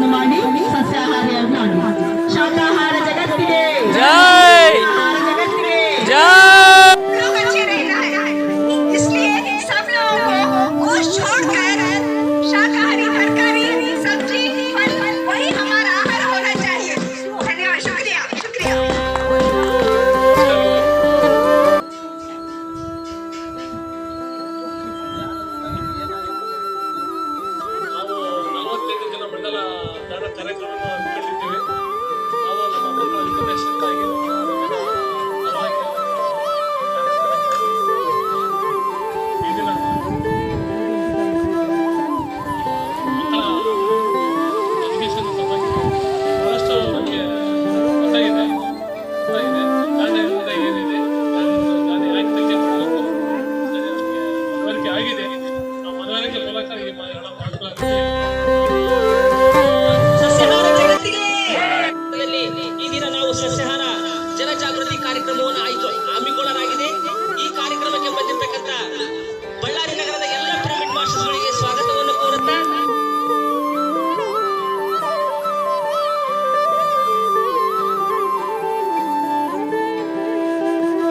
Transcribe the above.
ತ್ಯಾಗವನ್ನು ಮಾಡಿ ಸಸ್ಯಾಹಾರಿಯನ್ನಾಗಿ ಶಾಕಾಹಾರ ಜಗತ್ತಿಗೆ जय ಆಹಾರ ಜಗತ್ತಿಗೆ जय लोग अच्छे रहना है, इसलिए सब लोगों को गोश्त छोड़कर शाकाहारी तरकारी सब्जी फल वही हमारा आहार होना चाहिए। धन्यवाद, शुक्रिया शुक्रिया। ನಾವು 45 ಜನ ಮಂಡಲ ದಾನ ಕಾರ್ಯಕ್ರಮವನ್ನು ಹಮ್ಮಿಕೊಂಡಿದ್ದೇವೆ. ನಾವು ನಮ್ಮ ಮಕ್ಕಳ ಹಿತರಕ್ಷಣೆಗಾಗಿ ಈ ದಿನ ಮಕ್ಕಳ ಎಜುಕೇಶನ್ ಸಲುವಾಗಿ ಬಹಳಷ್ಟು ನಮಗೆ ಒತ್ತಾಯಿದೆ ಗಾಂಧಿ ಏನಿದೆ ಗಾಂಧಿ ಆಯ್ಕೆ ಮಾಡಬೇಕು ಮನವರಿಕೆ ಆಗಿದೆ. ಆ ಮನವರಿಕೆ ಮೂಲಕ ಈ ಹಣ ಮಾಡಿಕೊಳ್ಳುತ್ತೆ. ಸಸ್ಯಾಹಾರ ಜಗತ್ತಿಗೆ ಈ ದಿನ ನಾವು ಸಸ್ಯಾಹಾರ ಜನಜಾಗೃತಿ ಕಾರ್ಯಕ್ರಮವನ್ನು ಹಮ್ಮಿಕೊಳ್ಳಲಾಗಿದೆ. ಈ ಕಾರ್ಯಕ್ರಮಕ್ಕೆ ಬಂದಿರತಕ್ಕಂತ ಬಳ್ಳಾರಿ ನಗರದ